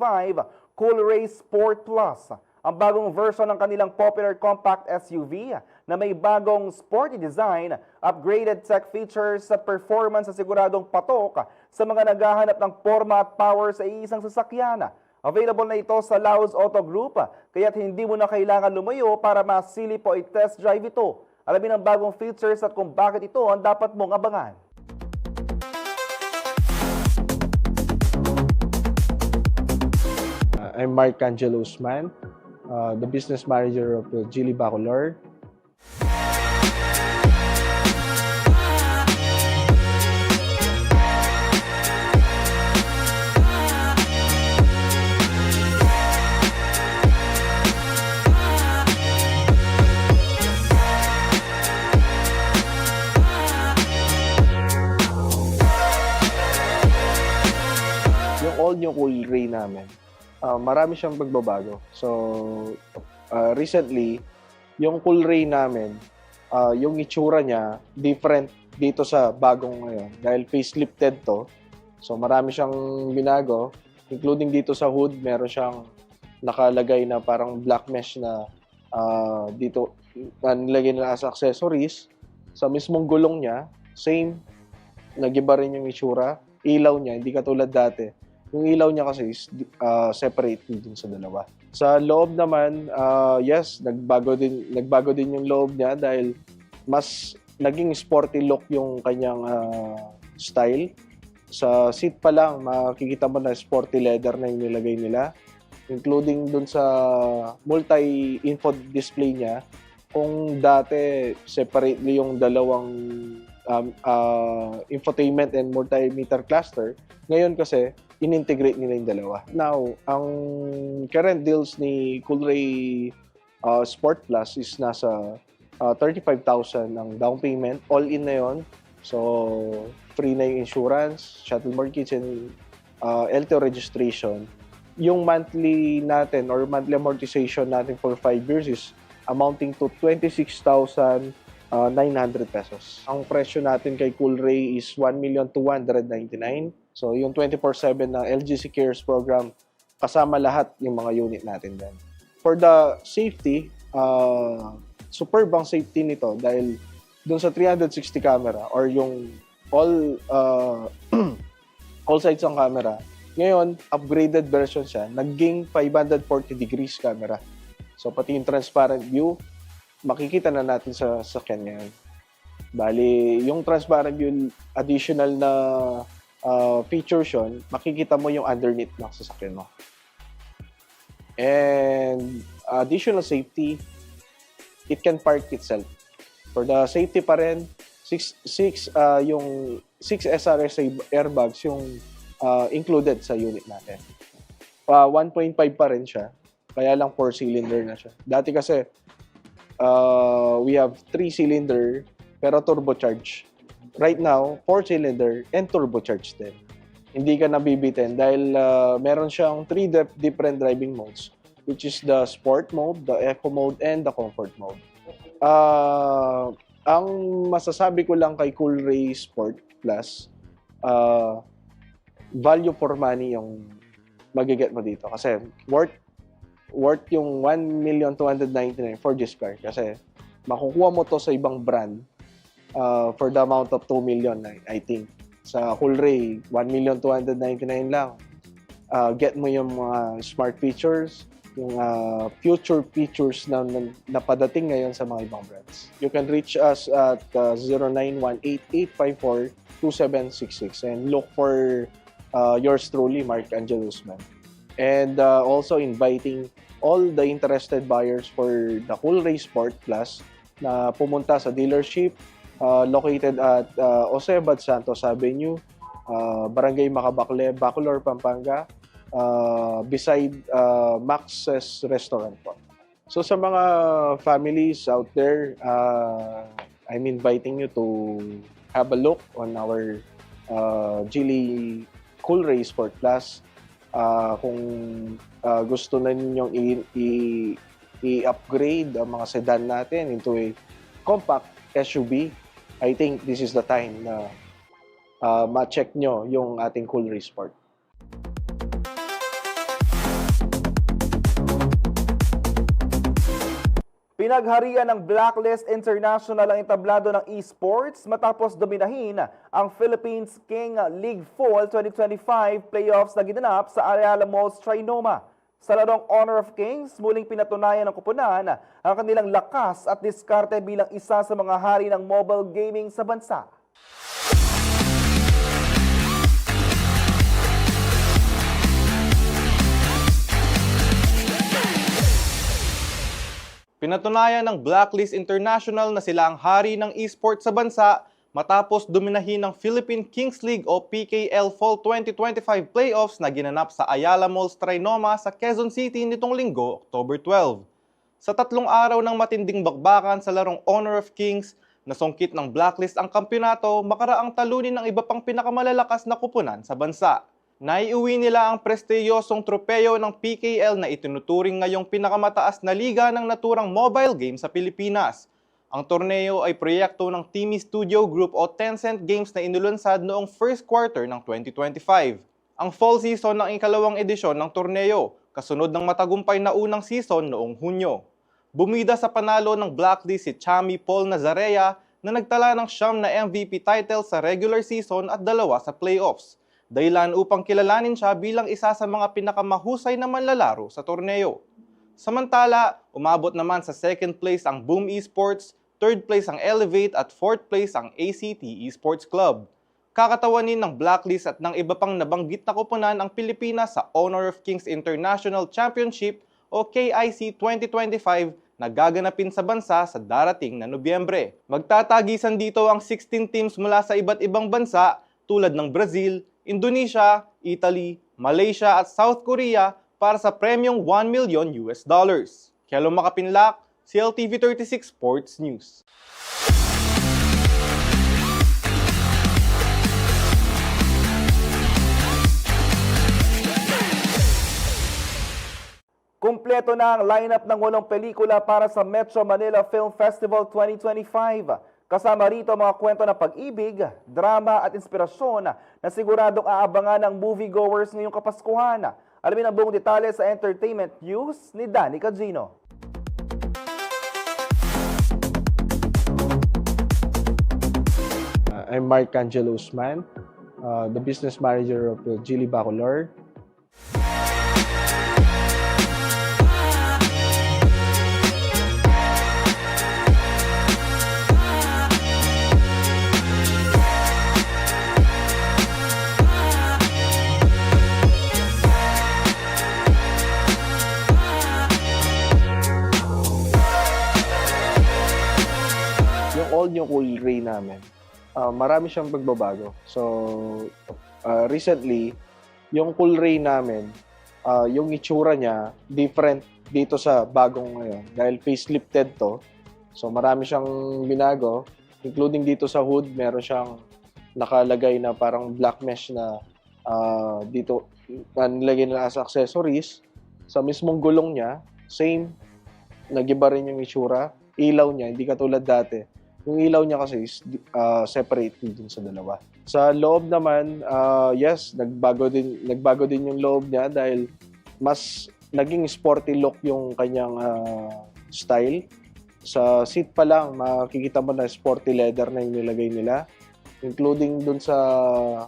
Cool Ray Sport Plus, ang bagong version ng kanilang popular compact SUV na may bagong sporty design, upgraded tech features sa performance sa siguradong patok sa mga naghahanap ng forma at power sa isang sasakyan. Available na ito sa Laos Auto Group, kaya't hindi mo na kailangan lumayo para masilip o i-test drive ito. Alamin ang bagong features at kung bakit ito ang dapat mong abangan. I'm Mark Angelo Usman, the business manager of Geely Bacolor. Yung all new Cool Ray namin, marami siyang pagbabago. So, recently, yung Cool Ray namin, yung itsura niya, different dito sa bagong ngayon. Dahil facelifted to. So, marami siyang binago. Including dito sa hood, meron siyang nakalagay na parang black mesh na dito, nilagay na as accessories. Sa mismong gulong niya, same, nag-iba rin yung itsura. Ilaw niya, hindi katulad dati. Yung ilaw niya kasi is separate din sa dalawa. Sa loob naman, yes, nagbago din yung loob niya dahil mas naging sporty look yung kanyang style. Sa seat pa lang, makikita mo na sporty leather na yung nilagay nila. Including dun sa multi-info display niya. Kung dati, separately yung dalawang infotainment and multimeter cluster, ngayon kasi, in-integrate nila yung dalawa. Now, ang current deals ni Cool Ray Sport Plus is nasa 35,000 ang down payment. All in na yon. So, free na yung insurance, shuttle mortgage, and LTO registration. Yung monthly natin or monthly amortization natin for 5 years is amounting to 26,900 pesos. Ang presyo natin kay Coolray is 1,299,000. So, yung 24/7 na LGC Cares program, kasama lahat yung mga unit natin din. For the safety, superb ang safety nito dahil dun sa 360 camera or yung all sides ng camera, ngayon, upgraded version siya, naging 540 degrees camera. So, pati yung transparent view, makikita na natin sa sasakyan ngayon. Bali, yung transparent view, additional na features yun, makikita mo yung underneath ng sasakyan mo. And additional safety, it can park itself. For the safety pa rin, 6 SRS airbags yung included sa unit natin. 1.5 pa rin siya, kaya lang 4-cylinder na siya. Dati kasi, we have 3-cylinder pero turbocharged. Right now, 4-cylinder and turbocharged din. Hindi ka nabibitin dahil meron siyang 3 different driving modes, which is the sport mode, the eco mode, and the comfort mode. Ang masasabi ko lang kay Coolray Sport Plus, value for money yung magiget mo dito. Kasi worth yung 1,299,000 for this car. Kasi makukuha mo to sa ibang brand for the amount of 2 million, I think. Sa Coolray, 1,299,000 lang. Get mo yung mga smart features, yung future features na napadating ngayon sa mga ibang brands. You can reach us at 0918-854-2766 and look for yours truly, Mark Angel Usman. And also inviting all the interested buyers for the Coolray Sport Plus na pumunta sa dealership located at Osebad Santos Avenue, Barangay Macabacle, Bacolor, Pampanga, beside Max's Restaurant po. So sa mga families out there, I'm inviting you to have a look on our Geely Coolray Sport Plus. Kung gusto na ninyong i-upgrade ang mga sedan natin into a compact SUV, I think this is the time na ma-check nyo yung ating Coolray Sport. Pinagharian ng Blacklist International ang entablado ng esports matapos dominahin ang Philippines King League Fall 2025 playoffs na ginanap sa Ayala Malls, Trinoma. Sa larong Honor of Kings, muling pinatunayan ng koponan ang kanilang lakas at diskarte bilang isa sa mga hari ng mobile gaming sa bansa. Pinatunayan ng Blacklist International na sila ang hari ng esports sa bansa matapos dominahin ng Philippine Kings League o PKL Fall 2025 playoffs na ginanap sa Ayala Malls, Trinoma sa Quezon City nitong Linggo, October 12. Sa 3 araw ng matinding bakbakan sa larong Honor of Kings, nasungkit ng Blacklist ang kampyonato makaraang talunin ng iba pang pinakamalalakas na kupunan sa bansa. Naiuwi nila ang prestiyosong tropeyo ng PKL na itinuturing ngayong pinakamataas na liga ng naturang mobile game sa Pilipinas. Ang torneo ay proyekto ng Timi Studio Group o Tencent Games na inulunsad noong first quarter ng 2025. Ang fall season ng ikalawang edisyon ng torneo, kasunod ng matagumpay na unang season noong Hunyo. Bumida sa panalo ng Blacklist si Chami Paul Nazarea na nagtala ng 9 na MVP title sa regular season at 2 sa playoffs. Dahilan upang kilalanin siya bilang isa sa mga pinakamahusay na manlalaro sa torneo. Samantala, umabot naman sa second place ang Boom Esports, third place ang Elevate at fourth place ang ACT Esports Club. Kakatawanin ng Blacklist at ng iba pang nabanggit na koponan ang Pilipinas sa Honor of Kings International Championship o KIC 2025 na gaganapin sa bansa sa darating na Nobyembre. Magtatagisan dito ang 16 teams mula sa iba't ibang bansa tulad ng Brazil, Indonesia, Italy, Malaysia at South Korea para sa premyong $1 million. Kelo Makapinlak, CLTV 36 Sports News. Kumpleto na ang lineup ng walong pelikula para sa Metro Manila Film Festival 2025. Kasama rito mga kwento ng pag-ibig, drama at inspirasyon na siguradong aabangan ng moviegoers ngayong Kapaskuhan. Alamin ang buong detalye sa entertainment news ni Danny Cagino. I'm Mark Angelo Usman, the business manager of Geely Bacolor. Yung all new Cool Ray namin, marami siyang pagbabago. So, recently, yung Cool Ray namin, yung itsura niya, different dito sa bagong ngayon. Dahil facelifted to. So, marami siyang binago. Including dito sa hood, meron siyang nakalagay na parang black mesh na dito, nilagay na as accessories. Sa mismong gulong niya, same, nag-iba rin yung itsura. Ilaw niya, hindi katulad dati. Yung ilaw niya kasi is separate din sa dalawa. Sa loob naman, yes, nagbago din yung loob niya dahil mas naging sporty look yung kanyang style. Sa seat pa lang, makikita mo na sporty leather na yung nilagay nila. Including dun sa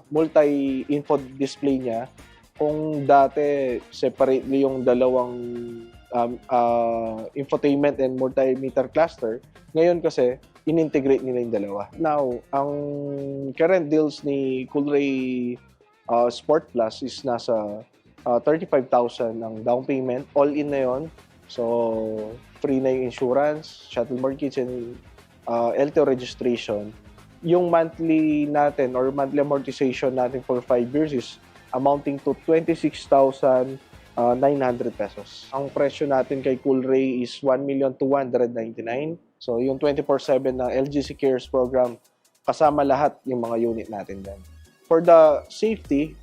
multi-info display niya. Kung dati, separately yung dalawang infotainment and multimeter cluster, ngayon kasi, in-integrate nila yung dalawa. Now, ang current deals ni Cool Ray Sport Plus is nasa 35,000 ang down payment. All in na yun. So, free na yung insurance, shuttle mortgage, and LTO registration. Yung monthly natin or monthly amortization natin for 5 years is amounting to 26,900 pesos. Ang presyo natin kay Cool Ray is 1,299,000. So, yung 24/7 na LGC Cares program, kasama lahat yung mga unit natin din. For the safety,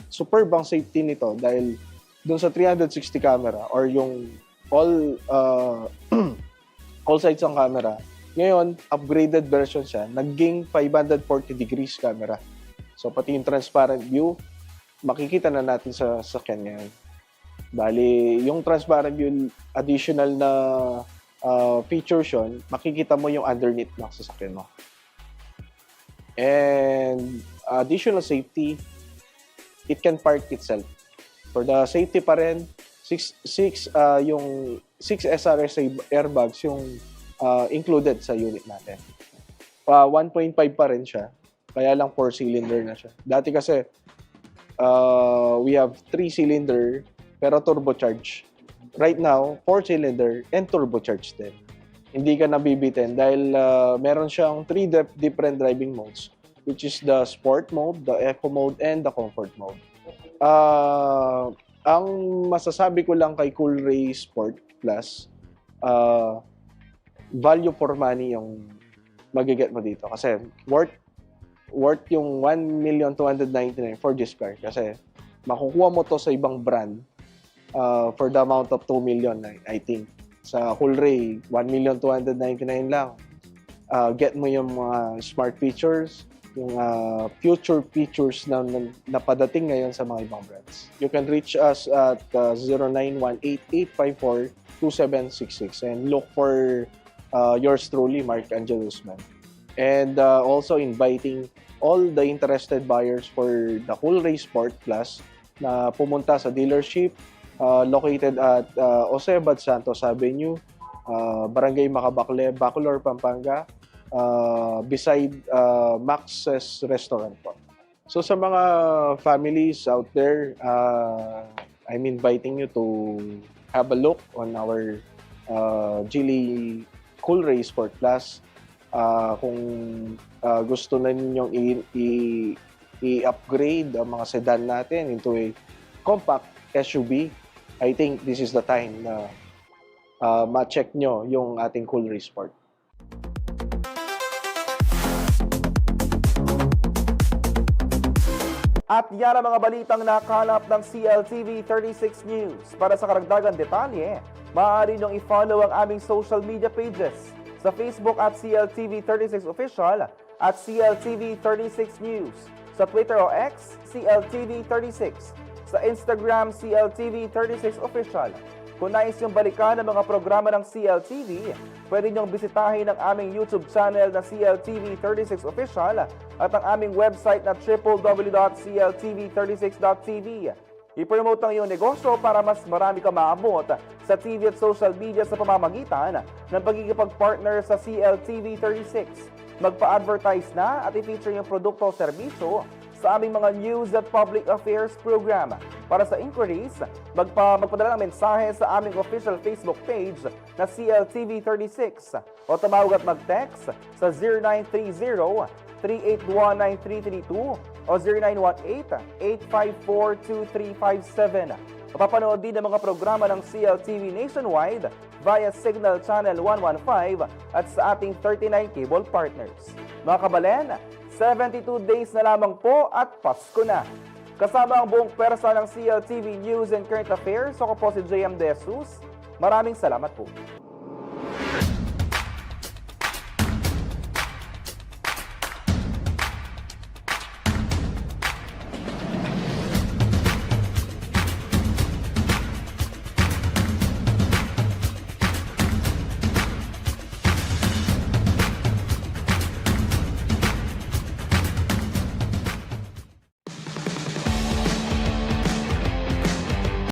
superb ang safety nito dahil dun sa 360 camera or yung all sides ng camera, ngayon, upgraded version siya, naging 540 degrees camera. So, pati yung transparent view, makikita na natin sa sasakyan ngayon. Bali, yung transparent view, additional na features yun, makikita mo yung underneath ng sasakyan mo. And additional safety, it can park itself. For the safety pa rin, yung 6 SRS airbags yung included sa unit natin. 1.5 pa rin siya, kaya lang 4-cylinder na siya. Dati kasi, we have 3-cylinder pero turbocharged. Right now, 4-cylinder and turbocharged din. Hindi ka nabibitin dahil meron siyang 3 different driving modes, which is the sport mode, the eco mode, and the comfort mode. Ang masasabi ko lang kay Cool Ray Sport Plus, value for money yung magiget mo dito. Kasi worth yung 1,299,000 for this car. Kasi makukuha mo to sa ibang brand for the amount of 2 million, I think. Sa Cool Ray, 1,299,000 lang. Get mo yung mga smart features, yung future features na napadating ngayon sa mga ibang brands. You can reach us at 0918-854-2766 and look for yours truly, Mark Angelo Usman. And also inviting all the interested buyers for the Cool Ray Sport Plus na pumunta sa dealership located at Osebad Santos Avenue, Barangay Macabacle, Bacolor, Pampanga, beside Max's Restaurant po. So sa mga families out there, I'm inviting you to have a look on our Geely Cool Ray Sport Plus. Kung gusto na ninyong i-upgrade ang mga sedan natin into a compact SUV, I think this is the time na ma-check nyo yung ating Cool Sport. At yan ang mga balitang nakalap ng CLTV 36 News. Para sa karagdagan detalye, maaari niyong i-follow ang aming social media pages sa Facebook at CLTV 36 Official at CLTV 36 News, sa Twitter o X, CLTV 36, sa Instagram, CLTV 36 Official. Kung nais yung balikan ng mga programa ng CLTV, pwede niyong bisitahin ang aming YouTube channel na CLTV 36 Official at ang aming website na www.cltv36.tv. I-promote ang iyong negosyo para mas marami ka maabot sa TV at social media sa pamamagitan ng pagkikipag-partner sa CLTV 36. Magpa-advertise na at i-feature yung produkto o serbisyo sa aming mga news at public affairs program. Para sa inquiries, magpadala ng mensahe sa aming official Facebook page na CLTV 36 o tumawag at mag-text sa 0930-381-9332 o 0918-854-2357. Mapapanood din ang mga programa ng CLTV nationwide via Signal Channel 115 at sa ating 39 cable partners. Mga kabalen, 72 days na lamang po at Pasko na. Kasama ang buong pwersa ng CLTV News and Current Affairs, ako po si JM De Jesus. Maraming salamat po.